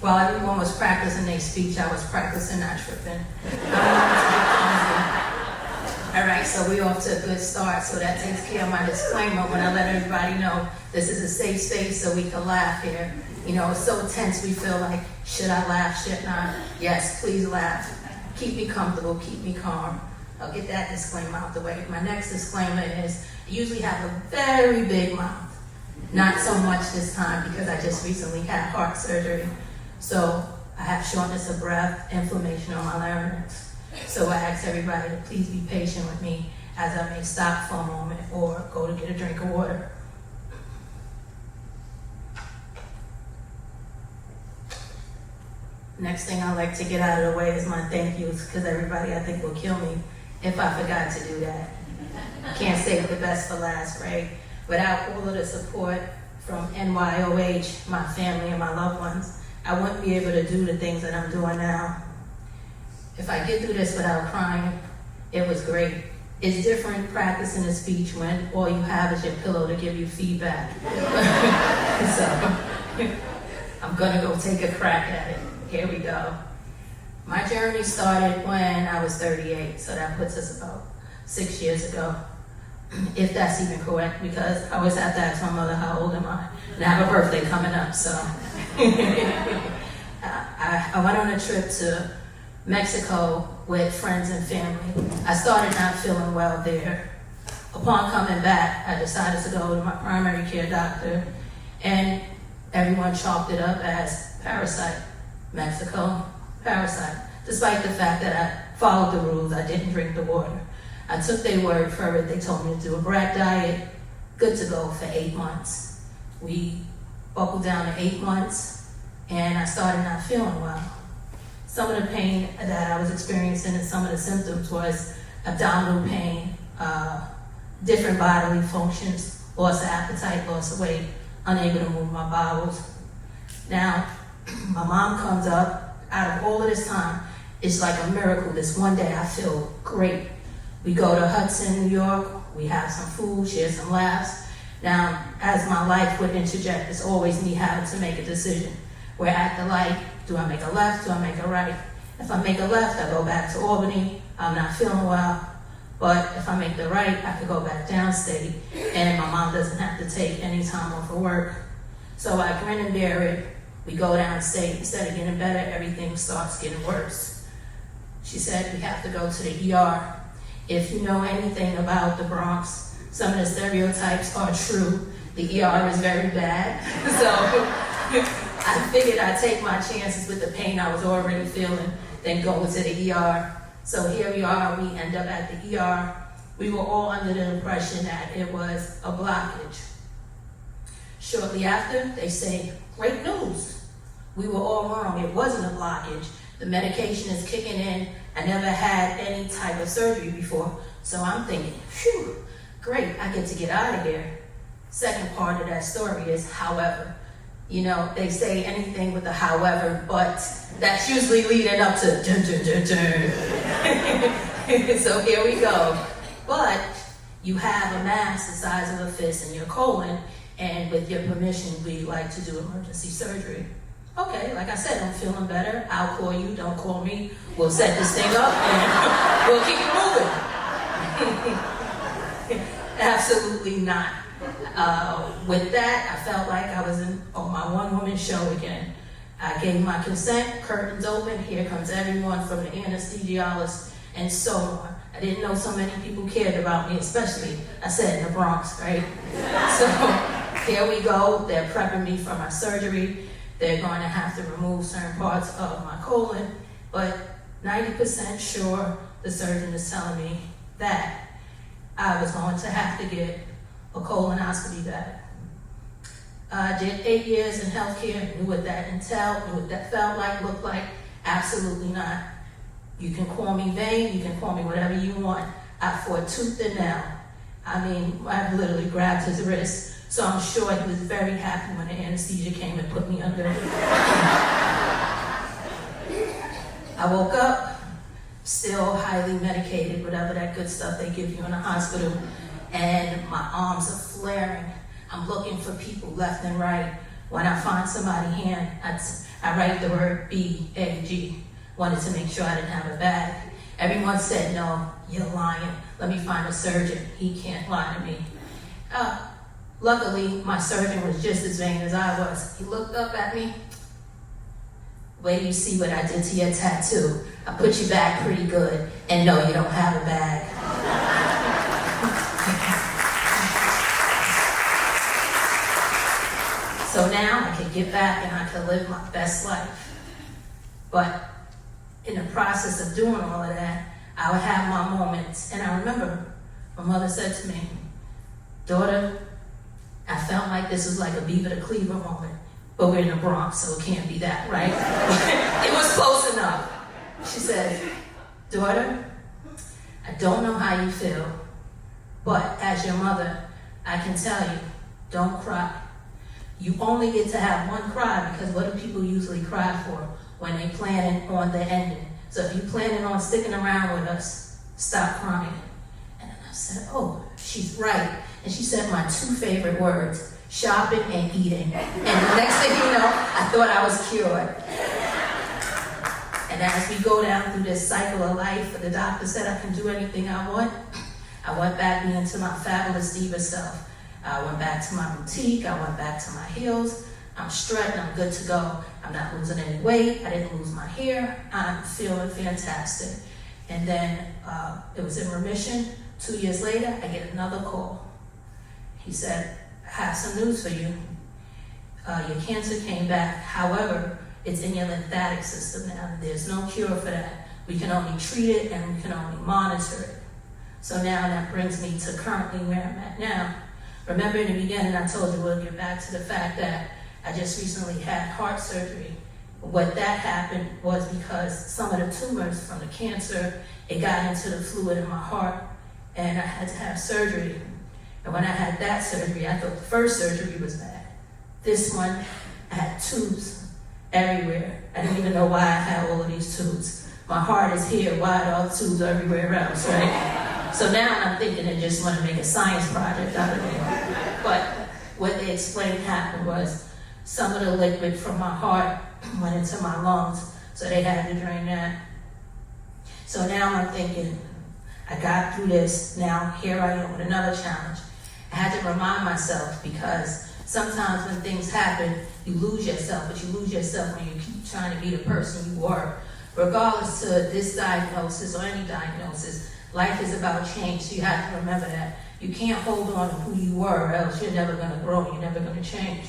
While everyone was practicing their speech, I was practicing not tripping. All right, so we're off to a good start, so that takes care of my disclaimer when I let everybody know this is a safe space so we can laugh here. You know, it's so tense we feel like, should I laugh, should not? Yes, please laugh. Keep me comfortable, keep me calm. I'll get that disclaimer out the way. My next disclaimer is, I usually have a very big mouth. Not so much this time because I just recently had heart surgery. So I have shortness of breath, inflammation on my larynx. So I ask everybody to please be patient with me as I may stop for a moment or go to get a drink of water. Next thing I like to get out of the way is my thank yous, because everybody I think will kill me if I forgot to do that. Can't save the best for last, right? Without all of the support from NYOH, my family and my loved ones, I wouldn't be able to do the things that I'm doing now. If I get through this without crying, it was great. It's different practicing a speech when all you have is your pillow to give you feedback. So I'm gonna go take a crack at it. Here we go. My journey started when I was 38, so that puts us about 6 years ago, if that's even correct, because I always have to ask my mother, how old am I? And I have a birthday coming up, so. I went on a trip to Mexico with friends and family. I started not feeling well there. Upon coming back, I decided to go to my primary care doctor, and everyone chalked it up as parasite. Mexico, parasite. Despite the fact that I followed the rules, I didn't drink the water. I took their word for it. They told me to do a brat diet, good to go for 8 months. We buckled down to 8 months, and I started not feeling well. Some of the pain that I was experiencing and some of the symptoms was abdominal pain, different bodily functions, loss of appetite, loss of weight, unable to move my bowels. Now, my mom comes up, out of all of this time, it's like a miracle. This one day I feel great. We go to Hudson, New York, we have some food, share some laughs. Now, as my life would interject, it's always me having to make a decision. We're at the light, do I make a left, do I make a right? If I make a left, I go back to Albany, I'm not feeling well. But if I make the right, I could go back downstate, and my mom doesn't have to take any time off of work. So I grin and bear it. We go downstate, instead of getting better, everything starts getting worse. She said we have to go to the ER. If you know anything about the Bronx, some of the stereotypes are true. The ER is very bad. So I figured I'd take my chances with the pain I was already feeling, then go to the ER. So here we are, we end up at the ER. We were all under the impression that it was a blockage. Shortly after, they say, great news. We were all wrong, it wasn't a blockage. The medication is kicking in. I never had any type of surgery before. So I'm thinking, phew, great, I get to get out of here. Second part of that story is, however. You know, they say anything with a however, but that's usually leading up to dun, dun, dun, dun. So here we go. But you have a mass the size of a fist in your colon, and with your permission, we like to do emergency surgery. Okay, like I said, I'm feeling better. I'll call you, don't call me. We'll set this thing up and we'll keep it moving. Absolutely not. With that, I felt like I was on my one-woman show again. I gave my consent, curtains open, here comes everyone from the anesthesiologist and so on. I didn't know so many people cared about me, especially, I said, in the Bronx, right? So here we go, they're prepping me for my surgery. They're going to have to remove certain parts of my colon, but 90% sure the surgeon is telling me that I was going to have to get a colonoscopy back. I did 8 years in healthcare, knew what that entailed, knew what that felt like, looked like. Absolutely not. You can call me vain, you can call me whatever you want. I fought tooth and nail. I mean, I literally grabbed his wrist. So I'm sure he was very happy when the anesthesia came and put me under. I woke up, still highly medicated, whatever that good stuff they give you in the hospital, and my arms are flaring. I'm looking for people left and right. when I find somebody's hand, I write the word B-A-G. Wanted to make sure I didn't have a bag. Everyone said, no, you're lying. Let me find a surgeon. He can't lie to me. Luckily, my surgeon was just as vain as I was. He looked up at me. Wait till you see what I did to your tattoo. I put you back pretty good, and no, you don't have a bag. So now I can get back and I can live my best life. But in the process of doing all of that, I would have my moments. And I remember my mother said to me, daughter, I felt like this was like a Beaver to Cleaver moment. But we're in the Bronx, so it can't be that, right? It was close enough. She said, daughter, I don't know how you feel, but as your mother, I can tell you, don't cry. You only get to have one cry, because what do people usually cry for? When they planning on the ending. So if you're planning on sticking around with us, stop crying. And then I said, oh, she's right. And she said my two favorite words, shopping and eating. And the next thing you know, I thought I was cured. And as we go down through this cycle of life, the doctor said I can do anything I want. I went back into my fabulous diva self. I went back to my boutique. I went back to my heels. I'm strutting. I'm good to go. I'm not losing any weight. I didn't lose my hair. I'm feeling fantastic. And then it was in remission. 2 years later, I get another call. He said, I have some news for you. Your cancer came back. However, it's in your lymphatic system now. There's no cure for that. We can only treat it and we can only monitor it. So now that brings me to currently where I'm at now. Remember in the beginning, I told you we'll get back to the fact that I just recently had heart surgery. What that happened was because some of the tumors from the cancer, it got into the fluid in my heart, and I had to have surgery. And when I had that surgery, I thought the first surgery was bad. This one, I had tubes everywhere. I didn't even know why I had all of these tubes. My heart is here, why are all the tubes everywhere else, right? So now I'm thinking they just want to make a science project out of it. But what they explained happened was some of the liquid from my heart went into my lungs, so they had to drain that. So now I'm thinking, I got through this, now here I am with another challenge. I had to remind myself, because sometimes when things happen, you lose yourself, but you lose yourself when you keep trying to be the person you were. Regardless to this diagnosis or any diagnosis, life is about change, so you have to remember that. You can't hold on to who you were, or else you're never going to grow, you're never going to change.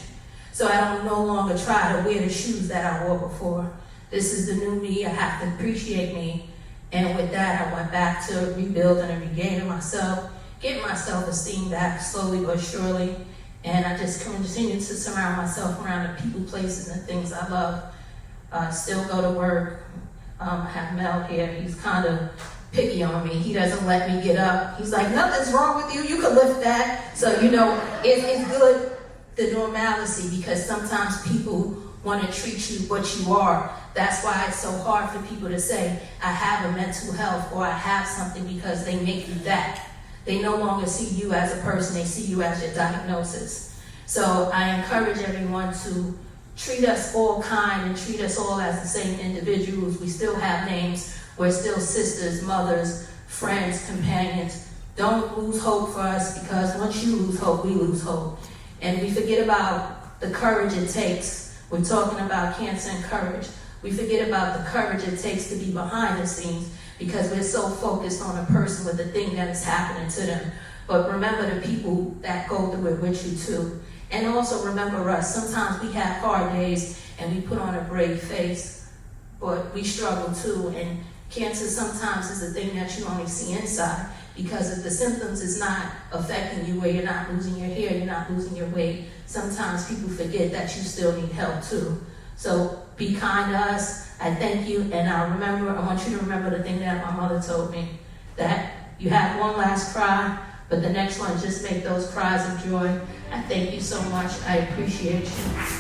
So I don't no longer try to wear the shoes that I wore before. This is the new me. I have to appreciate me. And with that, I went back to rebuilding and regaining myself, getting my self-esteem back slowly but surely. And I just continue to surround myself around the people, places, and things I love. Still go to work. I have Mel here. He's kind of picky on me. He doesn't let me get up. He's like, nothing's wrong with you. You can lift that. So, you know, it's good, the normalcy, because sometimes people want to treat you what you are. That's why it's so hard for people to say, I have a mental health or I have something, because they make you that. They no longer see you as a person, they see you as your diagnosis. So I encourage everyone to treat us all kind and treat us all as the same individuals. We still have names. We're still sisters, mothers, friends, companions. Don't lose hope for us, because once you lose hope, we lose hope. And we forget about the courage it takes. We're talking about cancer and courage. We forget about the courage it takes to be behind the scenes, because we're so focused on a person with the thing that is happening to them. But remember the people that go through it with you too. And also remember us. Sometimes we have hard days and we put on a brave face, but we struggle too. And cancer sometimes is a thing that you only see inside, because if the symptoms is not affecting you, where you're not losing your hair, you're not losing your weight, sometimes people forget that you still need help too. So be kind to us. I thank you, and I want you to remember the thing that my mother told me, that you have one last cry, but the next one, just make those cries of joy. I thank you so much. I appreciate you.